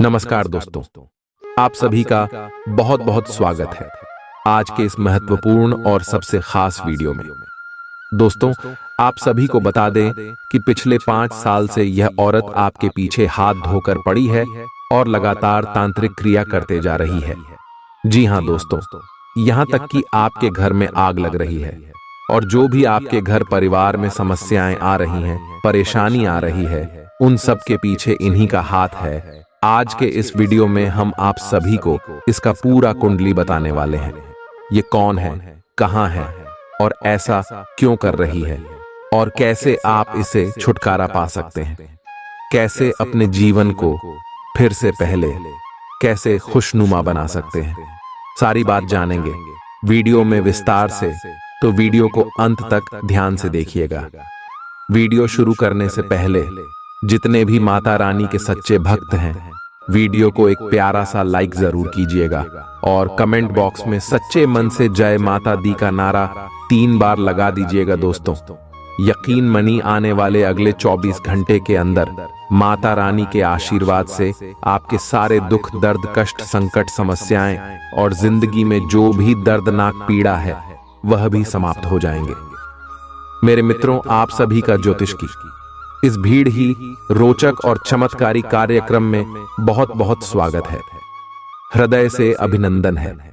नमस्कार दोस्तों, आप सभी का बहुत बहुत स्वागत है आज के इस महत्वपूर्ण और सबसे खास वीडियो में। दोस्तों, आप सभी को बता दें कि पिछले 5 साल से यह औरत आपके पीछे हाथ धोकर पड़ी है और लगातार तांत्रिक क्रिया करते जा रही है। जी हाँ दोस्तों, यहाँ तक कि आपके घर में आग लग रही है और जो भी आपके घर परिवार में समस्याएं आ रही हैं, परेशानी आ रही है, उन सब के पीछे इन्हीं का हाथ है। आज के इस वीडियो में हम आप सभी को इसका पूरा कुंडली बताने वाले हैं। ये कौन है, कहां है और ऐसा क्यों कर रही है और कैसे आप इसे छुटकारा पा सकते हैं, कैसे अपने जीवन को फिर से पहले कैसे खुशनुमा बना सकते हैं। सारी बात जानेंगे वीडियो में विस्तार से, तो वीडियो को अंत तक ध्यान से देखिएगा। वीडियो शुरू करने से पहले जितने भी माता रानी के सच्चे भक्त हैं, वीडियो को एक प्यारा सा लाइक जरूर कीजिएगा और कमेंट बॉक्स में सच्चे मन से जय माता दी का नारा 3 बार लगा दीजिएगा। दोस्तों, यकीन मनी आने वाले अगले 24 घंटे के अंदर माता रानी के आशीर्वाद से आपके सारे दुख, दर्द, कष्ट, संकट, समस्याएं और जिंदगी में जो भी दर्दनाक पीड़ा है वह भी समाप्त हो जाएंगे। मेरे मित्रों, आप सभी का ज्योतिष की इस भीड़ ही रोचक और चमत्कारी कार्यक्रम में बहुत बहुत स्वागत है। हृदय से अभिनंदन है।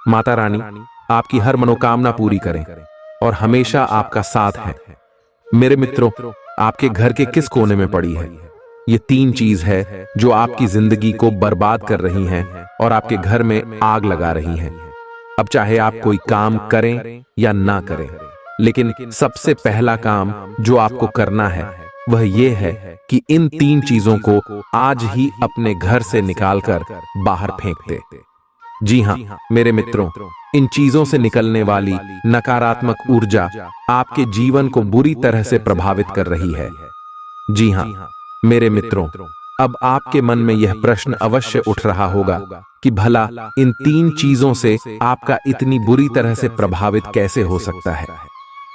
माता रानी आपकी हर मनोकामना पूरी करें और हमेशा आपका साथ है। मेरे मित्रों, आपके घर के किस कोने में पड़ी है ये 3 चीज है जो आपकी जिंदगी को बर्बाद कर रही हैं और आपके घर में आग लगा रही हैं। अब चाहे आप कोई काम करें या ना करें, लेकिन सबसे पहला काम जो आपको करना है वह यह है कि इन 3 चीजों को आज ही अपने घर से निकालकर बाहर फेंक दे। जी हाँ मेरे मित्रों, इन चीजों से निकलने वाली नकारात्मक ऊर्जा आपके जीवन को बुरी तरह से प्रभावित कर रही है। जी हाँ मेरे मित्रों, अब आपके मन में यह प्रश्न अवश्य उठ रहा होगा कि भला इन 3 चीजों से आपका इतनी बुरी तरह से प्रभावित कैसे हो सकता है।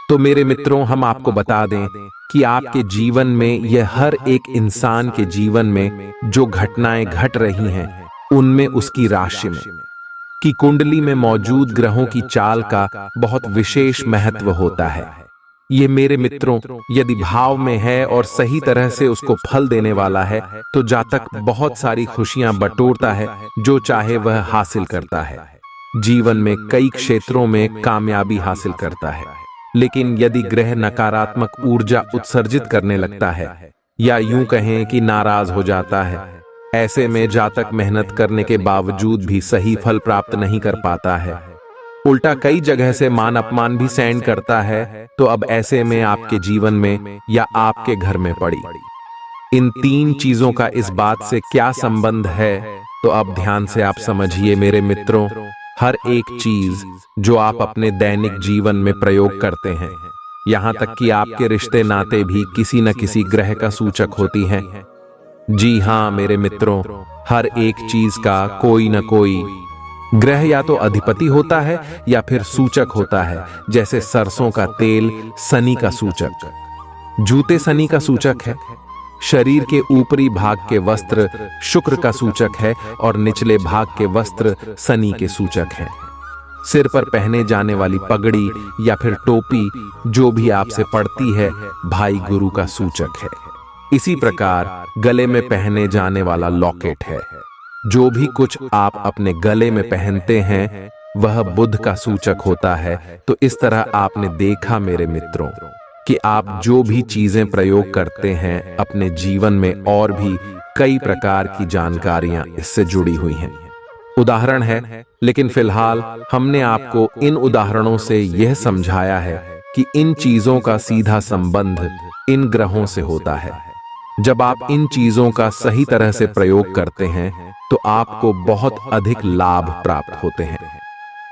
तो मेरे मित्रों, हम आपको बता दें कि आपके जीवन में यह हर एक इंसान के जीवन में जो घटनाएं घट रही हैं, उनमें उसकी राशि में की कुंडली में मौजूद ग्रहों की चाल का बहुत विशेष महत्व होता है। ये मेरे मित्रों, यदि भाव में है और सही तरह से उसको फल देने वाला है, तो जातक बहुत सारी खुशियां बटोरता है, जो चाहे वह हासिल करता है। जीवन में कई क्षेत्रों में कामयाबी हासिल करता है। लेकिन यदि ग्रह नकारात्मक ऊर्जा उत्सर्जित करने लगता है या यूं कहें कि नाराज हो जाता है, ऐसे में जातक मेहनत करने के बावजूद भी सही फल प्राप्त नहीं कर पाता है, उल्टा कई जगह से मान अपमान भी सहन करता है। तो अब ऐसे में आपके जीवन में या आपके घर में पड़ी इन 3 चीजों का इस बात से क्या संबंध है, तो अब ध्यान से आप समझिए मेरे मित्रों। हर एक चीज जो आप अपने दैनिक जीवन में प्रयोग करते हैं, यहां तक कि आपके रिश्ते नाते भी किसी न किसी ग्रह का सूचक होती हैं। जी हां मेरे मित्रों, हर एक चीज का कोई न कोई ग्रह या तो अधिपति होता है या फिर सूचक होता है। जैसे सरसों का तेल शनि का सूचक, जूते शनि का सूचक है, शरीर के ऊपरी भाग के वस्त्र शुक्र का सूचक है और निचले भाग के वस्त्र शनि के सूचक हैं। सिर पर पहने जाने वाली पगड़ी या फिर टोपी जो भी आपसे पड़ती है, भाई गुरु का सूचक है। इसी प्रकार गले में पहने जाने वाला लॉकेट है। जो भी कुछ आप अपने गले में पहनते हैं वह बुध का सूचक होता है। तो इस तरह आपने देखा मेरे मित्रों कि आप जो भी चीजें प्रयोग करते हैं अपने जीवन में, और भी कई प्रकार की जानकारियां इससे जुड़ी हुई हैं। उदाहरण है, लेकिन फिलहाल हमने आपको इन उदाहरणों से यह समझाया है कि इन चीजों का सीधा संबंध इन ग्रहों से होता है। जब आप इन चीजों का सही तरह से प्रयोग करते हैं तो आपको बहुत अधिक लाभ प्राप्त होते हैं।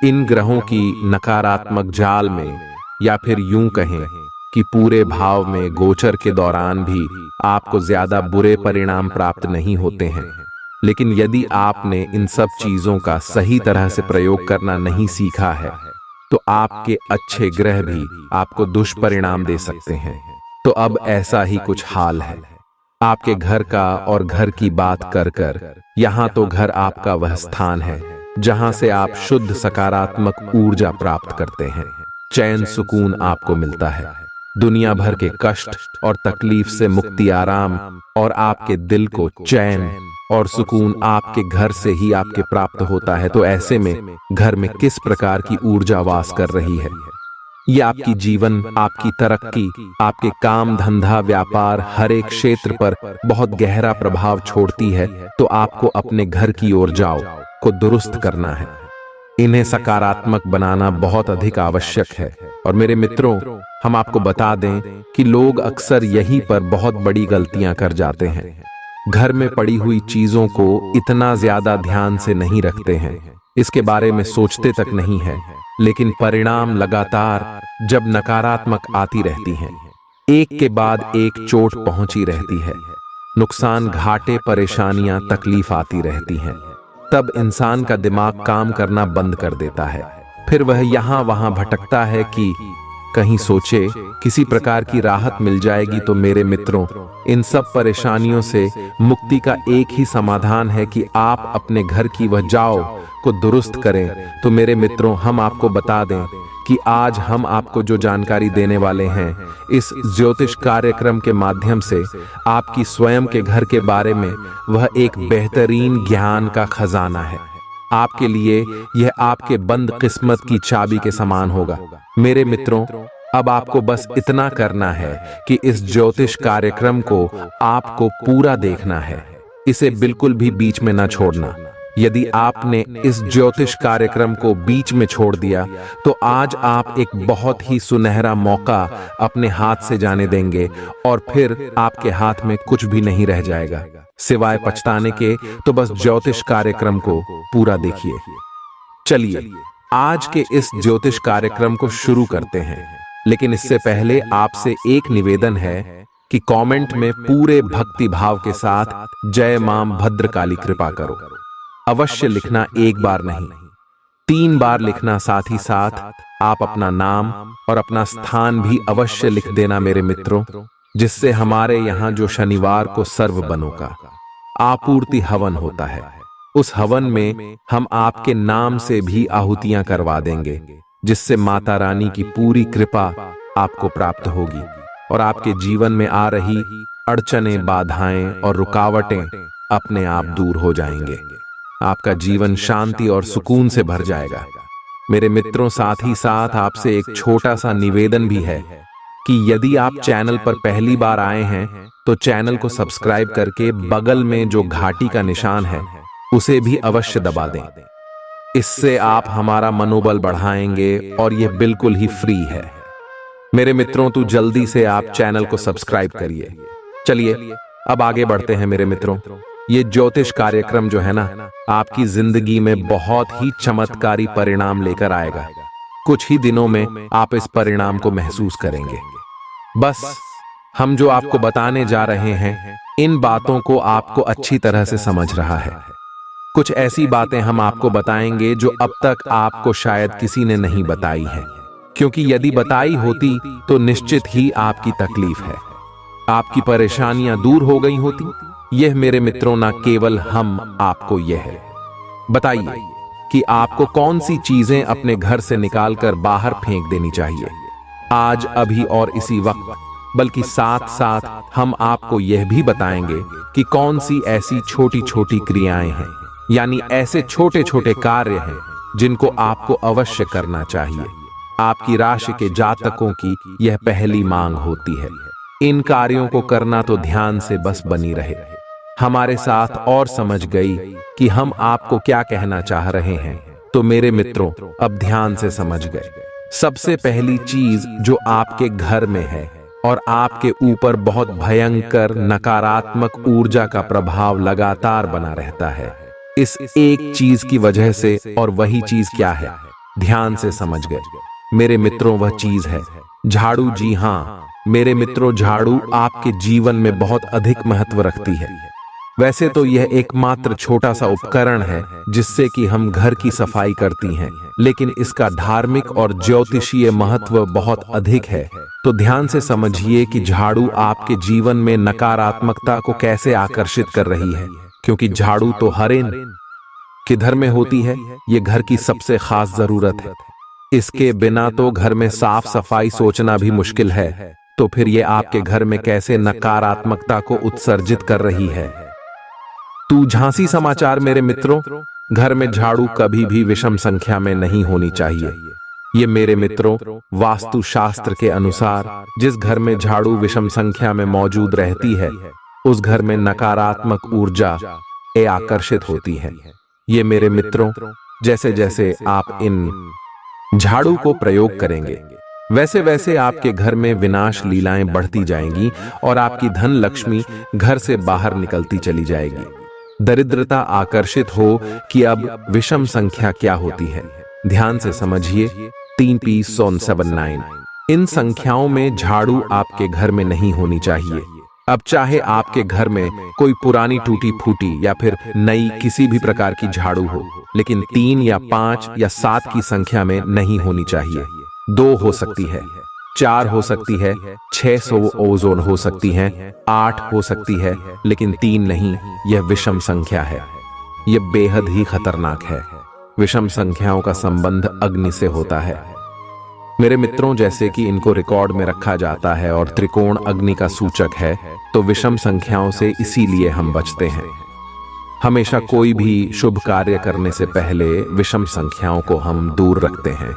इन ग्रहों की नकारात्मक जाल में, या फिर यूं कहें कि पूरे भाव में गोचर के दौरान भी आपको ज्यादा बुरे परिणाम प्राप्त नहीं होते हैं। लेकिन यदि आपने इन सब चीजों का सही तरह से प्रयोग करना नहीं सीखा है, तो आपके अच्छे ग्रह भी आपको दुष्परिणाम दे सकते हैं। तो अब ऐसा ही कुछ हाल है। आपके घर का और घर की बात कर कर यहाँ तो घर आपका वह स्थान है जहां से आप शुद्ध सकारात्मक ऊर्जा प्राप्त करते हैं। चैन सुकून आपको मिलता है, दुनिया भर के कष्ट और तकलीफ से मुक्ति, आराम और आपके दिल को चैन और सुकून आपके घर से ही आपके प्राप्त होता है। तो ऐसे में घर में किस प्रकार की ऊर्जा वास कर रही है? ये आपकी जीवन, आपकी तरक्की, आपके काम धंधा व्यापार हर एक क्षेत्र पर बहुत गहरा प्रभाव छोड़ती है। तो आपको अपने घर की ऊर्जाओं को दुरुस्त करना है, इन्हें सकारात्मक बनाना बहुत अधिक आवश्यक है। और मेरे मित्रों, हम आपको बता दें कि लोग अक्सर यहीं पर बहुत बड़ी गलतियां कर जाते हैं। घर में पड़ी हुई चीजों को इतना ज्यादा ध्यान से नहीं रखते हैं, इसके बारे में सोचते तक नहीं है, लेकिन परिणाम लगातार जब नकारात्मक आती रहती हैं, एक के बाद एक चोट पहुंची रहती है, नुकसान, घाटे, परेशानियां, तकलीफ आती रहती हैं, तब इंसान का दिमाग काम करना बंद कर देता है। फिर वह यहां वहां भटकता है कि कहीं सोचे किसी प्रकार की राहत मिल जाएगी। तो मेरे मित्रों, इन सब परेशानियों से मुक्ति का एक ही समाधान है कि आप अपने घर की वह जाओ को दुरुस्त करें। तो मेरे मित्रों, हम आपको बता दें कि आज हम आपको जो जानकारी देने वाले हैं, इस ज्योतिष कार्यक्रम के माध्यम से आपकी स्वयं के घर के बारे में वह एक बेहतरीन ज्ञान का खजाना है। आपके लिए यह आपके बंद किस्मत की चाबी के समान होगा। मेरे मित्रों, अब आपको बस इतना करना है कि इस ज्योतिष कार्यक्रम को आपको पूरा देखना है, इसे बिल्कुल भी बीच में ना छोड़ना। यदि आपने इस ज्योतिष कार्यक्रम को बीच में छोड़ दिया तो आज आप एक बहुत ही सुनहरा मौका अपने हाथ से जाने देंगे और फिर आपके हाथ में कुछ भी नहीं रह जाएगा सिवाय पछताने के। तो बस ज्योतिष कार्यक्रम को पूरा देखिए। चलिए आज के इस ज्योतिष कार्यक्रम को शुरू करते हैं, लेकिन इससे पहले आपसे एक निवेदन है कि कमेंट में पूरे भक्ति भाव के साथ जय मां भद्रकाली कृपा करो अवश्य लिखना, एक बार नहीं 3 बार लिखना। साथ ही साथ आप अपना नाम और अपना स्थान भी अवश्य लिख देना मेरे मित्रों, जिससे हमारे यहाँ जो शनिवार को सर्व बनों का आपूर्ति हवन होता है, उस हवन में हम आपके नाम से भी आहुतियां करवा देंगे, जिससे माता रानी की पूरी कृपा आपको प्राप्त होगी और आपके जीवन में आ रही अड़चनें, बाधाएं और रुकावटें अपने आप दूर हो जाएंगे। आपका जीवन शांति और सुकून से भर जाएगा। मेरे मित्रों, साथ ही साथ आपसे एक छोटा सा निवेदन भी है कि यदि आप चैनल पर पहली बार आए हैं तो चैनल को सब्सक्राइब करके बगल में जो घंटी का निशान है उसे भी अवश्य दबा दें। इससे आप हमारा मनोबल बढ़ाएंगे और यह बिल्कुल ही फ्री है। मेरे मित्रों, तो जल्दी से आप चैनल को सब्सक्राइब करिए। चलिए अब आगे बढ़ते हैं मेरे मित्रों। ये ज्योतिष कार्यक्रम जो है ना, आपकी जिंदगी में बहुत ही चमत्कारी परिणाम लेकर आएगा। कुछ ही दिनों में आप इस परिणाम को महसूस करेंगे। बस हम जो आपको बताने जा रहे हैं, इन बातों को आपको अच्छी तरह से समझ रहा है। कुछ ऐसी बातें हम आपको बताएंगे जो अब तक आपको शायद किसी ने नहीं बताई है, क्योंकि यदि बताई होती तो निश्चित ही आपकी तकलीफ है, आपकी परेशानियां दूर हो गई होती। यह मेरे मित्रों, ना केवल हम आपको यह है बताइए कि आपको कौन सी चीजें अपने घर से निकालकर बाहर फेंक देनी चाहिए आज, अभी और इसी वक्त। बल्कि साथ साथ हम आपको यह भी बताएंगे कि कौन सी ऐसी छोटी छोटी क्रियाएं हैं, यानी ऐसे छोटे छोटे कार्य हैं जिनको आपको अवश्य करना चाहिए। आपकी राशि के जातकों की यह पहली मांग होती है। इन कार्यों को करना तो ध्यान से बस बनी रहे, हमारे साथ और समझ गई कि हम आपको क्या कहना चाह रहे हैं। तो मेरे मित्रों, अब ध्यान से समझ गए। सबसे पहली चीज जो आपके घर में है और आपके ऊपर बहुत भयंकर नकारात्मक ऊर्जा का प्रभाव लगातार बना रहता है, इस एक चीज की वजह से। और वही चीज क्या है? ध्यान से समझ गए मेरे मित्रों, वह चीज है झाड़ू। जी हाँ मेरे मित्रों, झाड़ू आपके जीवन में बहुत अधिक महत्व रखती है। वैसे तो यह एकमात्र छोटा सा उपकरण है जिससे कि हम घर की सफाई करती हैं, लेकिन इसका धार्मिक और ज्योतिषीय महत्व बहुत अधिक है। तो ध्यान से समझिए कि झाड़ू आपके जीवन में नकारात्मकता को कैसे आकर्षित कर रही है, क्योंकि झाड़ू तो हर किधर में होती है, ये घर की सबसे खास जरूरत है। इसके बिना तो घर में साफ सफाई सोचना भी मुश्किल है। तो फिर ये आपके घर में कैसे नकारात्मकता को उत्सर्जित कर रही है। तू झांसी समाचार मेरे मित्रों, घर में झाड़ू कभी भी विषम संख्या में नहीं होनी चाहिए। ये मेरे मित्रों, वास्तु शास्त्र के अनुसार जिस घर में झाड़ू विषम संख्या में मौजूद रहती है, उस घर में नकारात्मक ऊर्जा आकर्षित होती है। ये मेरे मित्रों, जैसे जैसे आप इन झाड़ू को प्रयोग करेंगे, वैसे वैसे आपके घर में विनाश लीलाएं बढ़ती जाएंगी और आपकी धन लक्ष्मी घर से बाहर निकलती चली जाएगी। दरिद्रता आकर्षित हो कि अब विषम संख्या क्या होती है। ध्यान से समझिए, 3P779 इन संख्याओं में झाड़ू आपके घर में नहीं होनी चाहिए। अब चाहे आपके घर में कोई पुरानी टूटी फूटी या फिर नई किसी भी प्रकार की झाड़ू हो, लेकिन 3 या 5 या 7 की संख्या में नहीं होनी चाहिए। 2 हो सकती है, 4 हो सकती है, 600 ओजोन हो सकती है, 8 हो सकती है, लेकिन 3 नहीं। यह विषम संख्या है। यह बेहद ही खतरनाक है। विषम संख्याओं का संबंध अग्नि से होता है मेरे मित्रों। जैसे कि इनको रिकॉर्ड में रखा जाता है और त्रिकोण अग्नि का सूचक है, तो विषम संख्याओं से इसीलिए हम बचते हैं। हमेशा कोई भी शुभ कार्य करने से पहले विषम संख्याओं को हम दूर रखते हैं,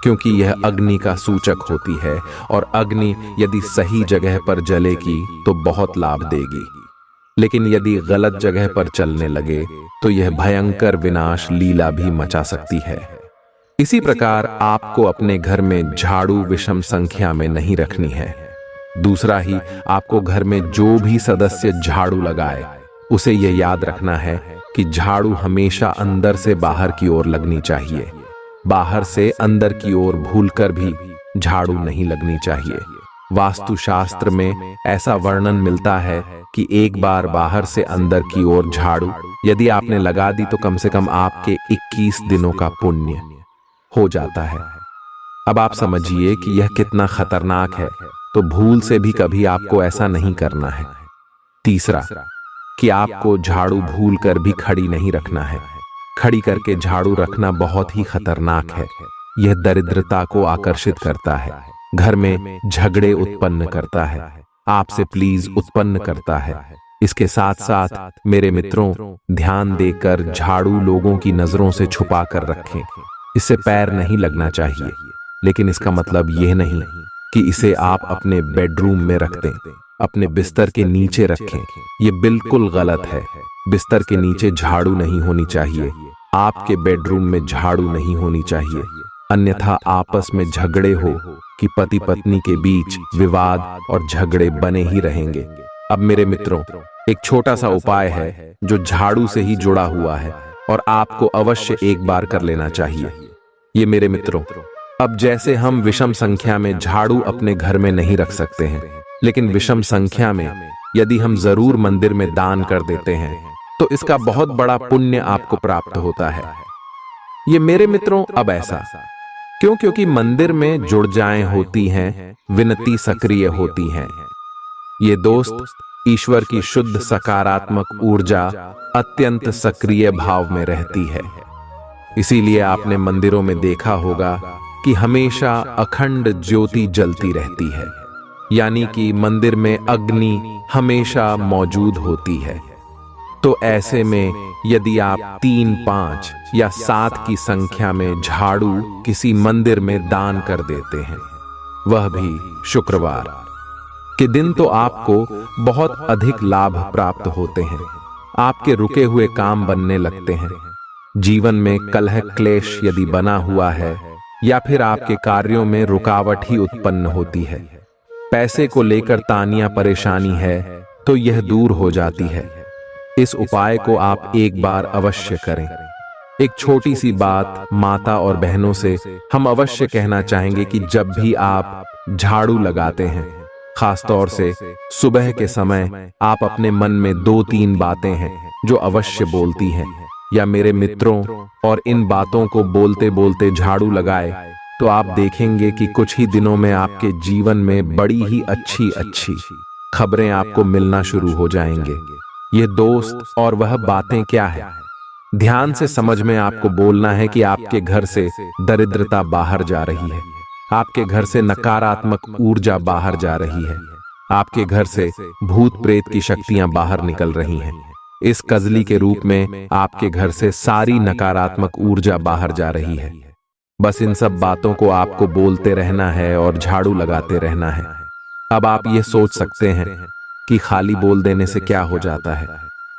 क्योंकि यह अग्नि का सूचक होती है और अग्नि यदि सही जगह पर जलेगी तो बहुत लाभ देगी, लेकिन यदि गलत जगह पर चलने लगे तो यह भयंकर विनाश लीला भी मचा सकती है। इसी प्रकार आपको अपने घर में झाड़ू विषम संख्या में नहीं रखनी है। दूसरा ही, आपको घर में जो भी सदस्य झाड़ू लगाए, उसे यह याद रखना है कि झाड़ू हमेशा अंदर से बाहर की ओर लगनी चाहिए। बाहर से अंदर की ओर भूलकर भी झाड़ू नहीं लगनी चाहिए। वास्तुशास्त्र में ऐसा वर्णन मिलता है कि एक बार बाहर से अंदर की ओर झाड़ू यदि आपने लगा दी तो कम से कम आपके 21 दिनों का पुण्य हो जाता है। अब आप समझिए कि यह कितना खतरनाक है। तो भूल से भी कभी आपको ऐसा नहीं करना है। तीसरा, कि आपको झाड़ू भूल कर भी खड़ी नहीं रखना है। खड़ी करके झाड़ू रखना बहुत ही खतरनाक है। यह दरिद्रता को आकर्षित करता है, घर में झगड़े उत्पन्न करता है, आपसे प्लीज उत्पन्न करता है। इसके साथ साथ मेरे मित्रों, ध्यान देकर झाड़ू लोगों की नजरों से छुपा कर रखें। इससे पैर नहीं लगना चाहिए, लेकिन इसका मतलब यह नहीं कि इसे आप अपने बेडरूम में रख दें, अपने बिस्तर के नीचे रखें। यह बिल्कुल गलत है। बिस्तर के नीचे झाड़ू नहीं होनी चाहिए, आपके बेडरूम में झाड़ू नहीं होनी चाहिए, अन्यथा आपस में झगड़े हो कि पति पत्नी के बीच विवाद और झगड़े बने ही रहेंगे। अब मेरे मित्रों, एक छोटा सा उपाय है जो झाड़ू से ही जुड़ा हुआ है और आपको अवश्य एक बार कर लेना चाहिए। ये मेरे मित्रों, अब जैसे हम विषम संख्या में झाड़ू अपने घर में नहीं रख सकते हैं, लेकिन विषम संख्या में यदि हम जरूर मंदिर में दान कर देते हैं तो इसका बहुत बड़ा पुण्य आपको प्राप्त होता है। ये मेरे मित्रों, अब ऐसा क्यों? क्योंकि मंदिर में जुड़जाएं होती हैं, विनती सक्रिय होती हैं। ये दोस्त, ईश्वर की शुद्ध सकारात्मक ऊर्जा अत्यंत सक्रिय भाव में रहती है। इसीलिए आपने मंदिरों में देखा होगा कि हमेशा अखंड ज्योति जलती रहती है, यानी कि मंदिर में अग्नि हमेशा मौजूद होती है। तो ऐसे में यदि आप 3, 5 या 7 की संख्या में झाड़ू किसी मंदिर में दान कर देते हैं, वह भी शुक्रवार के दिन, तो आपको बहुत अधिक लाभ प्राप्त होते हैं। आपके रुके हुए काम बनने लगते हैं। जीवन में कलह क्लेश यदि बना हुआ है या फिर आपके कार्यों में रुकावट ही उत्पन्न होती है, पैसे को लेकर तानिया परेशानी है, तो यह दूर हो जाती है। इस उपाय को आप एक बार अवश्य करें। एक छोटी सी बात माता और बहनों से हम अवश्य कहना चाहेंगे कि जब भी आप झाड़ू लगाते हैं खास तौर से सुबह के समय आप अपने मन में 2-3 बातें हैं जो अवश्य बोलती हैं, या मेरे मित्रों, और इन बातों को बोलते बोलते झाड़ू लगाए तो आप देखेंगे कि कुछ ही दिनों में आपके जीवन में बड़ी ही अच्छी अच्छी खबरें आपको मिलना शुरू हो जाएंगे। ये दोस्त और वह बातें क्या है? ध्यान से समझ में आपको बोलना है कि आपके घर से दरिद्रता बाहर जा रही है, आपके घर से नकारात्मक ऊर्जा बाहर जा रही है, आपके घर से भूत प्रेत की शक्तियां बाहर निकल रही हैं। इस कजली के रूप में आपके घर से सारी नकारात्मक ऊर्जा बाहर जा रही है। बस इन सब बातों को आपको बोलते रहना है और झाड़ू लगाते रहना है। अब आप ये सोच सकते हैं कि खाली बोल देने से क्या हो जाता है,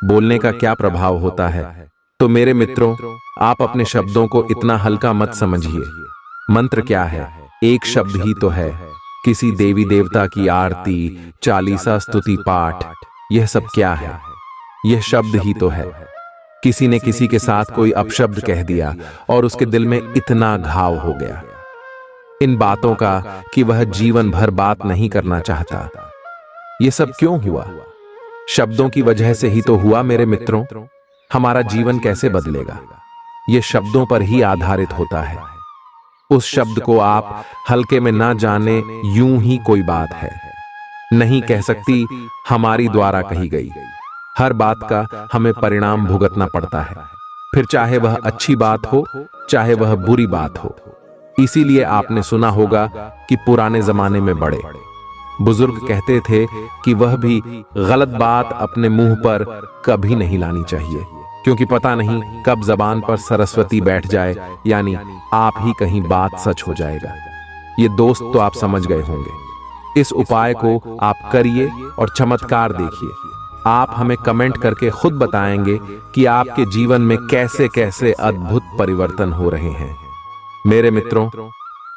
बोलने का क्या प्रभाव होता है। तो मेरे मित्रों, आप अपने शब्दों को इतना हल्का मत समझिए। मंत्र क्या है? एक शब्द ही तो है। किसी देवी देवता की आरती, चालीसा, स्तुति पाठ, यह सब क्या है? यह शब्द ही तो है। किसी ने किसी के साथ कोई अपशब्द कह दिया और उसके दिल में इतना घाव हो गया इन बातों का कि वह जीवन भर बात नहीं करना चाहता। यह सब क्यों हुआ? शब्दों की वजह से ही तो हुआ मेरे मित्रों। हमारा जीवन कैसे बदलेगा? यह शब्दों पर ही आधारित होता है। उस शब्द को आप हल्के में ना जाने, यूं ही कोई बात है नहीं कह सकती, हमारी द्वारा कही गई। हर बात का हमें परिणाम भुगतना पड़ता है, फिर चाहे वह अच्छी बात हो, चाहे वह बुरी बात हो। इसीलिए आपने सुना होगा कि पुराने जमाने में बड़े बुजुर्ग कहते थे कि वह भी गलत बात अपने मुंह पर कभी नहीं लानी चाहिए, क्योंकि पता नहीं कब जबान पर सरस्वती बैठ जाए, यानी आप ही कहीं बात सच हो जाएगा। ये दोस्त तो आप समझ गए होंगे। इस उपाय को आप करिए और चमत्कार देखिए। आप हमें कमेंट करके खुद बताएंगे कि आपके जीवन में कैसे कैसे अद्भुत परिवर्तन हो रहे हैं। मेरे मित्रों,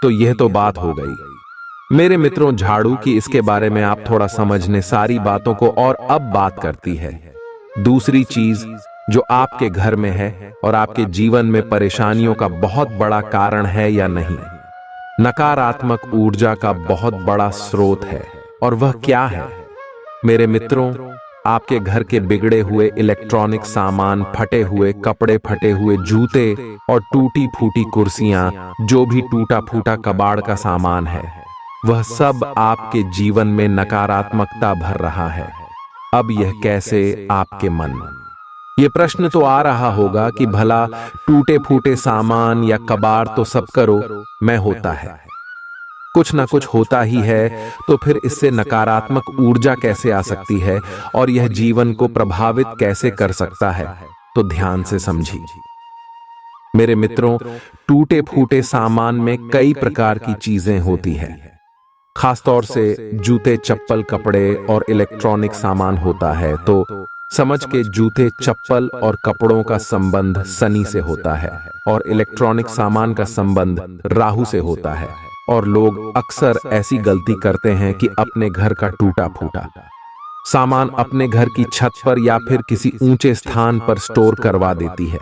तो यह तो बात हो गई। मेरे मित्रों, झाड़ू की इसके बारे में आप थोड़ा समझने सारी बातों को, और अब बात करती है दूसरी चीज जो आपके घर में है और आपके जीवन में परेशानियों का बहुत बड़ा कारण है या नहीं। नकारात्मक ऊर्जा का बहुत बड़ा स्रोत है, और वह क्या है? मेरे मित्रों, आपके घर के बिगड़े हुए इलेक्ट्रॉनिक सामान, फटे हुए कपड़े, फटे हुए जूते और टूटी फूटी कुर्सियां, जो भी टूटा फूटा कबाड़ का सामान है, वह सब आपके जीवन में नकारात्मकता भर रहा है। अब यह कैसे? आपके मन ये प्रश्न तो आ रहा होगा कि भला टूटे फूटे सामान या कबाड़ तो सब करो मैं होता है, कुछ ना कुछ होता ही है, तो फिर इससे नकारात्मक ऊर्जा कैसे आ सकती है और यह जीवन को प्रभावित कैसे कर सकता है? तो ध्यान से समझिए मेरे मित्रों। टूटे फूटे सामान में कई प्रकार की चीजें होती है, खासतौर से जूते, चप्पल, कपड़े और इलेक्ट्रॉनिक सामान होता है। तो समझ के जूते, चप्पल और कपड़ों का संबंध शनि से होता है और इलेक्ट्रॉनिक सामान का संबंध राहु से होता है। और लोग अक्सर ऐसी गलती करते हैं कि अपने घर का टूटा फूटा सामान अपने घर की छत पर या फिर किसी ऊंचे स्थान पर स्टोर करवा देती है,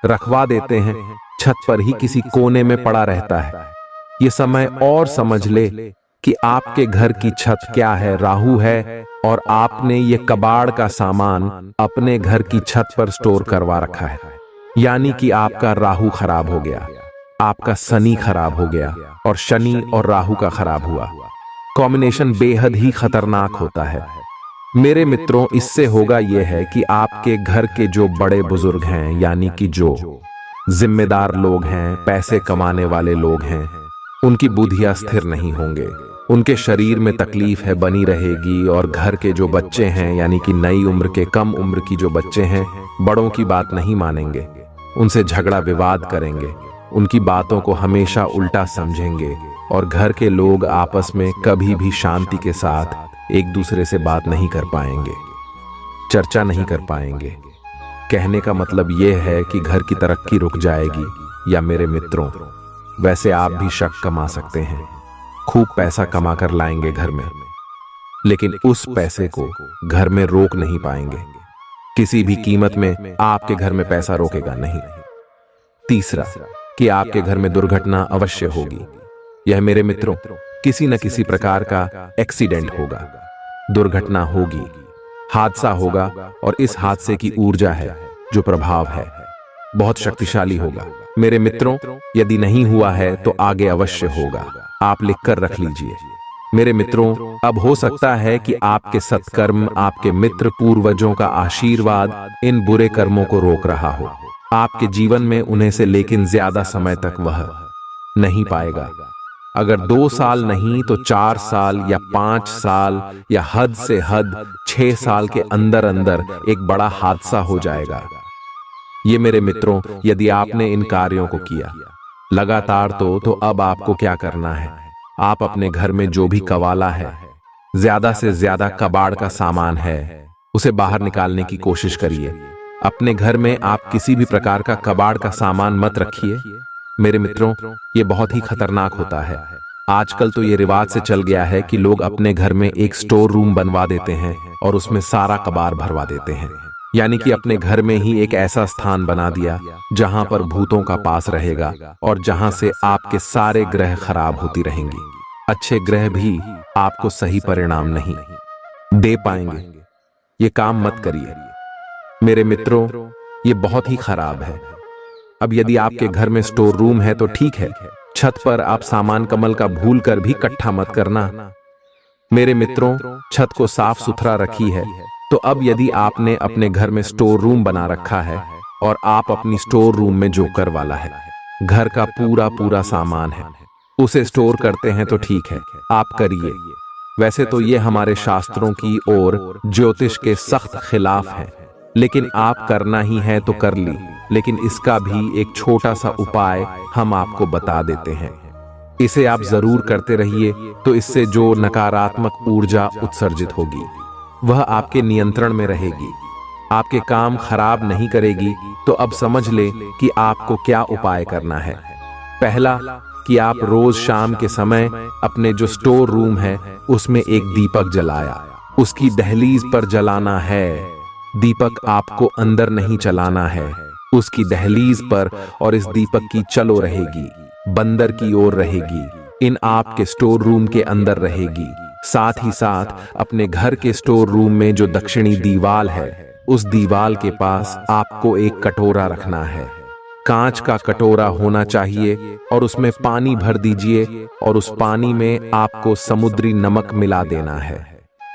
रखवा देते हैं, छत पर ही किसी कोने में पड़ा रहता है। ये समय और समझ ले कि आपके घर की छत क्या है? राहु है, और आपने ये कबाड़ का सामान अपने घर की छत पर स्टोर करवा रखा है, यानी कि आपका राहु खराब हो गया, आपका शनि खराब हो गया, और शनि और राहु का खराब हुआ। कॉम्बिनेशन बेहद ही खतरनाक होता है मेरे मित्रों। इससे होगा यह है कि आपके घर के जो बड़े बुजुर्ग हैं, यानी कि जो जिम्मेदार लोग हैं, पैसे कमाने वाले लोग हैं, उनकी बुद्धियां स्थिर नहीं होंगे, उनके शरीर में तकलीफ है बनी रहेगी। और घर के जो बच्चे हैं, यानी कि नई उम्र के, कम उम्र की जो बच्चे हैं, बड़ों की बात नहीं मानेंगे, उनसे झगड़ा विवाद करेंगे, उनकी बातों को हमेशा उल्टा समझेंगे, और घर के लोग आपस में कभी भी शांति के साथ एक दूसरे से बात नहीं कर पाएंगे, चर्चा नहीं कर पाएंगे। कहने का मतलब यह है कि घर की तरक्की रुक जाएगी। या मेरे मित्रों, वैसे आप भी शक कमा सकते हैं, खूब पैसा कमा कर लाएंगे घर में, लेकिन उस पैसे को घर में रोक नहीं पाएंगे। किसी भी कीमत में आपके घर में पैसा रोकेगा नहीं। तीसरा, कि आपके घर में दुर्घटना अवश्य होगी। यह मेरे मित्रों किसी न किसी प्रकार का एक्सीडेंट होगा, दुर्घटना होगी, हादसा होगा और इस हादसे की ऊर्जा है, जो प्रभाव है, बहुत शक्तिशाली होगा। मेरे मित्रों, यदि नहीं हुआ है तो आगे अवश्य होगा। आप लिखकर रख लीजिए। मेरे मित्रों, अब हो सकता है कि आपके सत्कर्म, आपके मित्र पूर्वजों का आशीर्वाद इन बुरे कर्मों को रोक रहा हो आपके जीवन में उन्हें से, लेकिन ज्यादा समय तक वह नहीं पाएगा। अगर 2 साल नहीं तो 4 साल या 5 साल या हद से हद 6 साल के अंदर अंदर एक बड़ा हादसा हो जाएगा। ये मेरे मित्रों, यदि आपने इन कार्यों को किया लगातार तो अब आपको क्या करना है? आप अपने घर में जो भी कवाला है, ज्यादा से ज्यादा कबाड़ का सामान है, उसे बाहर निकालने की कोशिश करिए। अपने घर में आप किसी भी प्रकार का कबाड़ का सामान मत रखिए। मेरे मित्रों, ये बहुत ही खतरनाक होता है। आजकल तो ये रिवाज से चल गया है कि लोग अपने घर में एक स्टोर रूम बनवा देते हैं और उसमें सारा कबाड़ भरवा देते हैं। यानी कि अपने घर में ही एक ऐसा स्थान बना दिया जहां पर भूतों का पास रहेगा और जहां से आपके सारे ग्रह खराब होती रहेंगी। अच्छे ग्रह भी आपको सही परिणाम नहीं दे पाएंगे। ये काम मत करिए मेरे मित्रों, ये बहुत ही खराब है। अब यदि आपके घर में स्टोर रूम है तो ठीक है, छत पर आप सामान कमल का भूल कर भी इकट्ठा मत करना। मेरे मित्रों, छत को साफ सुथरा रखी है तो अब यदि आपने अपने घर में स्टोर रूम बना रखा है और आप अपनी स्टोर रूम में जोकर वाला है, घर का पूरा पूरा सामान है, उसे स्टोर करते हैं तो ठीक है, आप करिए। वैसे तो ये हमारे शास्त्रों की और ज्योतिष के सख्त खिलाफ है, लेकिन आप करना ही है तो कर ली। लेकिन इसका भी एक छोटा सा उपाय हम आपको बता देते हैं। इसे आप जरूर करते रहिए, तो इससे जो नकारात्मक ऊर्जा उत्सर्जित होगी वह आपके नियंत्रण में रहेगी, आपके काम खराब नहीं करेगी। तो अब समझ ले कि आपको क्या उपाय करना है। पहला, कि आप रोज शाम के समय अपने जो स्टोर रूम है उसमें एक दीपक जलाया, उसकी दहलीज पर जलाना है। दीपक आपको अंदर नहीं चलाना है, उसकी दहलीज पर, और इस दीपक की चलो रहेगी, बंदर की ओर रहेगी, इन आपके स्टोर रूम के अंदर रहेगी। साथ ही साथ अपने घर के स्टोर रूम में जो दक्षिणी दीवाल है, उस दीवाल के पास आपको एक कटोरा रखना है। कांच का कटोरा होना चाहिए और उसमें पानी भर दीजिए और उस पानी में आपको समुद्री नमक मिला देना है।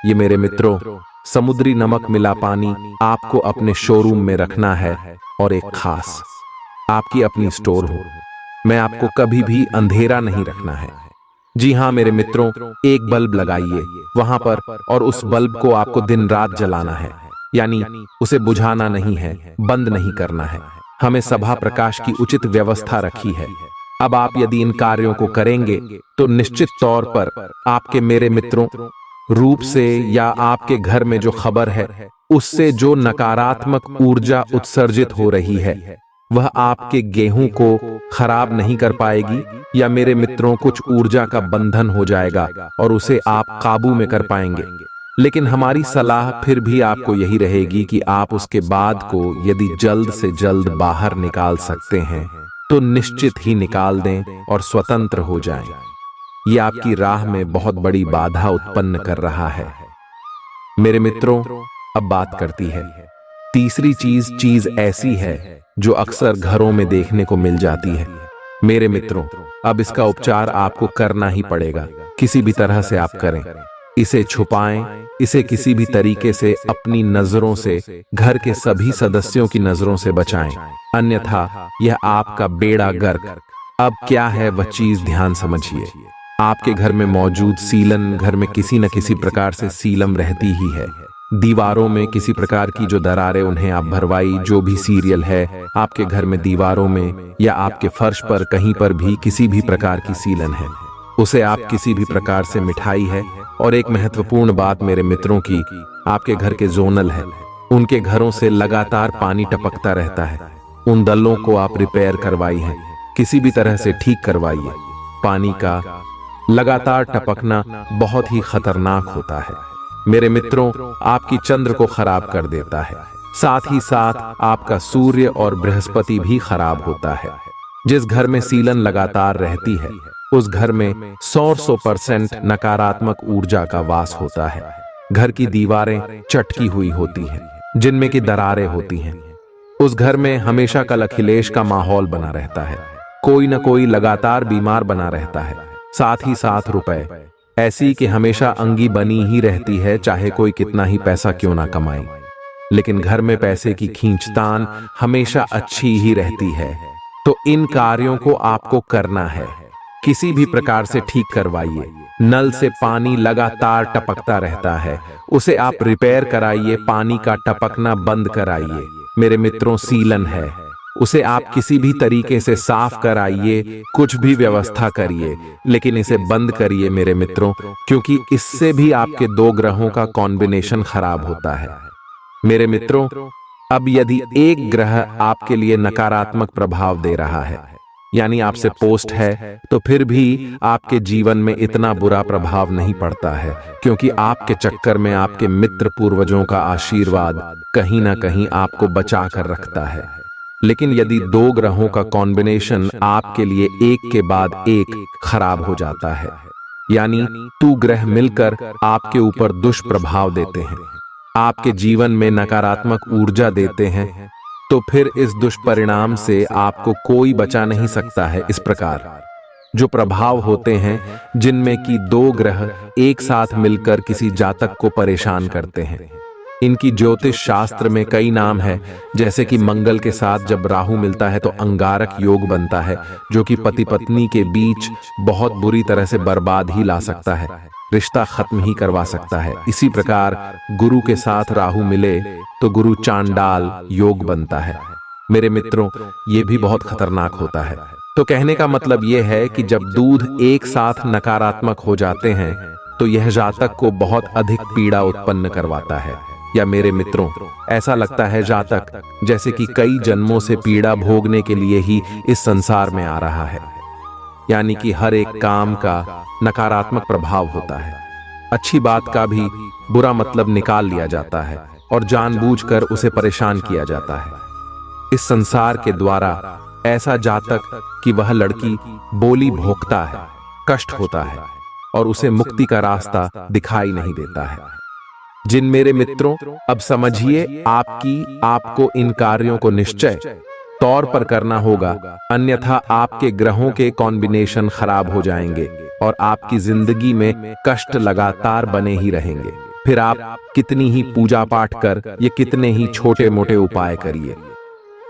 ये मेरे मित्रों, समुद्री नमक मिला पानी आपको अपने शोरूम में रखना है और एक खास आपकी अपनी स्टोर हो। मैं आपको कभी भी अंधेरा नहीं रखना है। जी हाँ मेरे मित्रों, एक बल्ब लगाइए वहां पर और उस बल्ब को आपको दिन रात जलाना है, यानी उसे बुझाना नहीं है, बंद नहीं करना है। हमें सभा प्रकाश की उचित व्यवस्था रखी है। अब आप यदि इन कार्यों को करेंगे तो निश्चित तौर पर आपके मेरे मित्रों रूप से या आपके घर में जो खबर है उससे जो नकारात्मक ऊर्जा उत्सर्जित हो रही है वह आपके गेहूं को खराब नहीं कर पाएगी, या मेरे मित्रों कुछ ऊर्जा का बंधन हो जाएगा और उसे आप काबू में कर पाएंगे। लेकिन हमारी सलाह फिर भी आपको यही रहेगी कि आप उसके बाद को यदि जल्द से जल्द बाहर निकाल सकते हैं तो निश्चित ही निकाल दें और स्वतंत्र हो जाएं। ये आपकी राह में बहुत बड़ी बाधा उत्पन्न कर रहा है। मेरे मित्रों, अब बात करती है तीसरी चीज ऐसी है जो अक्सर घरों में देखने को मिल जाती है। मेरे मित्रों, अब इसका उपचार आपको करना ही पड़ेगा, किसी भी तरह से आप करें। इसे छुपाएं, इसे किसी भी तरीके से अपनी नजरों से, घर के सभी सदस्यों की नजरों से बचाएं, अन्यथा यह आपका बेड़ा गर्क। अब क्या है वह चीज, ध्यान समझिए। आपके घर में मौजूद सीलन, घर में किसी न किसी प्रकार से सीलम रहती ही है। दीवारों में किसी प्रकार की जो दरारें उन्हें आप भरवाई, जो भी सीरियल है आपके घर में दीवारों में या आपके फर्श पर कहीं पर भी किसी भी प्रकार की सीलन है, उसे आप किसी भी प्रकार से मिठाई है। और एक महत्वपूर्ण बात मेरे मित्रों की, आपके घर के जोनल है, उनके घरों से लगातार पानी टपकता रहता है। उन दलों को आप रिपेयर करवाई है, किसी भी तरह से ठीक करवाइए। पानी का लगातार टपकना बहुत ही खतरनाक होता है मेरे मित्रों, आपकी चंद्र को खराब कर देता है। साथ ही साथ आपका सूर्य और बृहस्पति भी खराब होता है। जिस घर में सीलन लगातार रहती है उस घर में 100% नकारात्मक ऊर्जा का वास होता है। घर की दीवारें चटकी हुई होती हैं, जिनमें की दरारें होती हैं। उस घर में हमेशा कल अखिलेश का माहौल बना रहता है। कोई न कोई लगातार बीमार बना रहता है। साथ ही साथ रुपए ऐसी कि हमेशा अंगी बनी ही रहती है, चाहे कोई कितना ही पैसा क्यों ना कमाए। लेकिन घर में पैसे की खींचतान हमेशा अच्छी ही रहती है। तो इन कार्यों को आपको करना है। किसी भी प्रकार से ठीक करवाइए। नल से पानी लगातार टपकता रहता है, उसे आप रिपेयर कराइए, पानी का टपकना बंद कराइए। मेरे मित्रों, सीलन है, उसे आप किसी भी तरीके से साफ कराइए, कुछ भी व्यवस्था करिए, लेकिन इसे बंद करिए मेरे मित्रों, क्योंकि इससे भी आपके दो ग्रहों का कॉम्बिनेशन खराब होता है। मेरे मित्रों, अब यदि एक ग्रह आपके लिए नकारात्मक प्रभाव दे रहा है, यानी आपसे पोस्ट है, तो फिर भी आपके जीवन में इतना बुरा प्रभाव नहीं पड़ता है, क्योंकि आपके चक्कर में आपके मित्र पूर्वजों का आशीर्वाद कहीं ना कहीं आपको बचा कर रखता है। लेकिन यदि दो ग्रहों का कॉम्बिनेशन आपके लिए एक के बाद एक खराब हो जाता है, यानी तू ग्रह मिलकर आपके ऊपर दुष्प्रभाव देते हैं, आपके जीवन में नकारात्मक ऊर्जा देते हैं, तो फिर इस दुष्परिणाम से आपको कोई बचा नहीं सकता है। इस प्रकार जो प्रभाव होते हैं, जिनमें कि दो ग्रह एक साथ मिलकर किसी जातक को परेशान करते हैं, इनकी ज्योतिष शास्त्र में कई नाम है। जैसे कि मंगल के साथ जब राहु मिलता है तो अंगारक योग बनता है, जो कि पति पत्नी के बीच बहुत बुरी तरह से बर्बाद ही ला सकता है, रिश्ता खत्म ही करवा सकता है। इसी प्रकार गुरु के साथ राहु मिले तो गुरु चांडाल योग बनता है। मेरे मित्रों, ये भी बहुत खतरनाक होता है। तो कहने का मतलब यह है कि जब दूध एक साथ नकारात्मक हो जाते हैं, तो यह जातक को बहुत अधिक पीड़ा उत्पन्न करवाता है। या मेरे मित्रों, ऐसा लगता है जातक जैसे कि कई जन्मों से पीड़ा भोगने के लिए ही इस संसार में आ रहा है, यानी कि हर एक काम का नकारात्मक प्रभाव होता है। अच्छी बात का भी बुरा मतलब निकाल लिया जाता है और जानबूझकर उसे परेशान किया जाता है। इस संसार के द्वारा ऐसा जातक कि वह लड़की बोली भोगता है, कष्ट होता है और उसे मुक्ति का रास्ता दिखाई नहीं देता है। जिन मेरे मित्रों, अब समझिए आपको इन कार्यों को निश्चय तौर पर करना होगा, अन्यथा आपके ग्रहों के कॉम्बिनेशन खराब हो जाएंगे और आपकी जिंदगी में कष्ट लगातार बने ही रहेंगे। फिर आप कितनी ही पूजा पाठ कर, ये कितने ही छोटे मोटे उपाय करिए,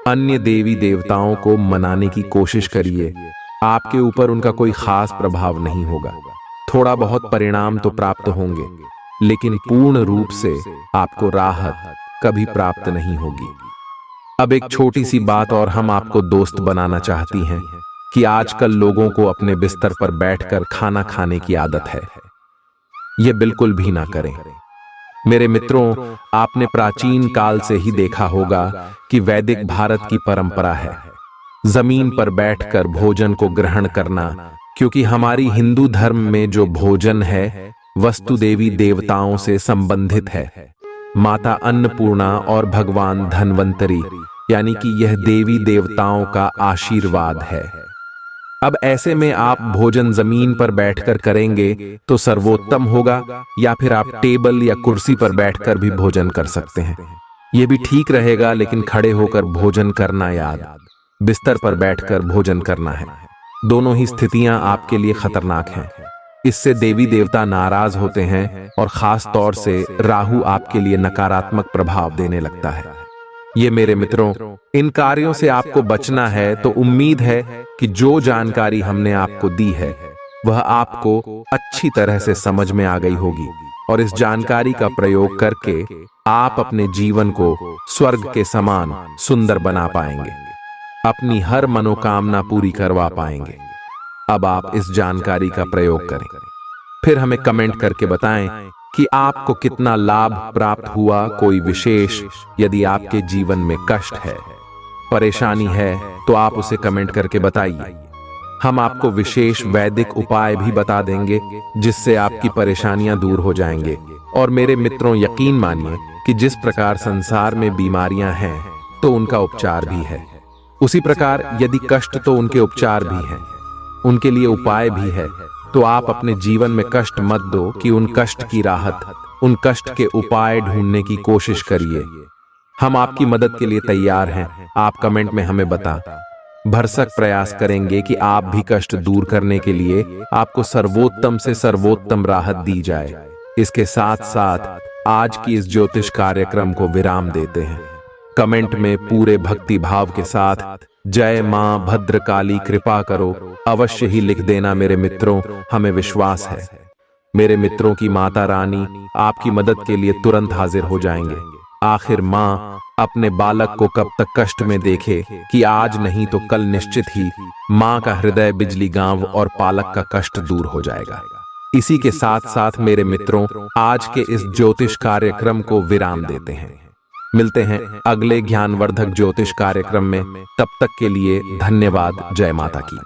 अन्य देवी देवताओं को मनाने की कोशिश करिए, आपके ऊपर उनका कोई खास प्रभाव नहीं होगा। थोड़ा बहुत परिणाम तो प्राप्त होंगे, लेकिन पूर्ण रूप से आपको राहत कभी प्राप्त नहीं होगी। अब एक छोटी सी बात और हम आपको दोस्त बनाना चाहती हैं कि आजकल लोगों को अपने बिस्तर पर बैठकर खाना खाने की आदत है। यह बिल्कुल भी ना करें। मेरे मित्रों, आपने प्राचीन काल से ही देखा होगा कि वैदिक भारत की परंपरा है जमीन पर बैठकर भोजन को ग्रहण करना, क्योंकि हमारी हिंदू धर्म में जो भोजन है वस्तु देवी देवताओं से संबंधित है। माता अन्नपूर्णा और भगवान धन्वंतरी, यानी कि यह देवी देवताओं का आशीर्वाद है। अब ऐसे में आप भोजन जमीन पर बैठकर करेंगे तो सर्वोत्तम होगा, या फिर आप टेबल या कुर्सी पर बैठकर भी भोजन कर सकते हैं। यह भी ठीक रहेगा, लेकिन खड़े होकर भोजन करना याद, बिस्तर पर बैठकर भोजन करना है। दोनों ही स्थितियां आपके लिए खतरनाक हैं। इससे देवी देवता नाराज होते हैं और खास तौर से राहु आपके लिए नकारात्मक प्रभाव देने लगता है। ये मेरे मित्रों, इन कार्यों से आपको बचना है, तो उम्मीद है कि जो जानकारी हमने आपको दी है वह आपको अच्छी तरह से समझ में आ गई होगी, और इस जानकारी का प्रयोग करके आप अपने जीवन को स्वर्ग के समान सुंदर बना पाएंगे, अपनी हर मनोकामना पूरी करवा पाएंगे। अब आप इस जानकारी का प्रयोग करें, फिर हमें कमेंट करके बताएं कि आपको कितना लाभ प्राप्त हुआ। कोई विशेष यदि आपके जीवन में कष्ट है, परेशानी है, तो आप उसे कमेंट करके बताइए। हम आपको विशेष वैदिक उपाय भी बता देंगे जिससे आपकी परेशानियां दूर हो जाएंगे। और मेरे मित्रों, यकीन मानिए कि जिस प्रकार संसार में बीमारियां हैं तो उनका उपचार भी है, उसी प्रकार यदि कष्ट तो उनके उपचार भी हैं। उनके लिए उपाय भी है। तो आप अपने जीवन में कष्ट मत दो कि उन कष्ट की राहत, उन कष्ट के उपाय ढूंढने की कोशिश करिए। हम आपकी मदद के लिए तैयार हैं। आप कमेंट में हमें भरसक प्रयास करेंगे कि आप भी कष्ट दूर करने के लिए आपको सर्वोत्तम से सर्वोत्तम राहत दी जाए। इसके साथ साथ आज की इस ज्योतिष कार्यक्रम को विराम देते हैं। कमेंट में पूरे भक्ति भाव के साथ जय मां भद्रकाली कृपा करो अवश्य ही लिख देना मेरे मित्रों। हमें विश्वास है मेरे मित्रों की माता रानी आपकी मदद के लिए तुरंत हाजिर हो जाएंगे। आखिर मां अपने बालक को कब तक कष्ट में देखे कि आज नहीं तो कल निश्चित ही मां का हृदय बिजली गांव और पालक का कष्ट दूर हो जाएगा। इसी के साथ साथ मेरे मित्रों आज के इस ज्योतिष कार्यक्रम को विराम देते हैं। मिलते हैं अगले ज्ञानवर्धक ज्योतिष कार्यक्रम में। तब तक के लिए धन्यवाद। जय माता की।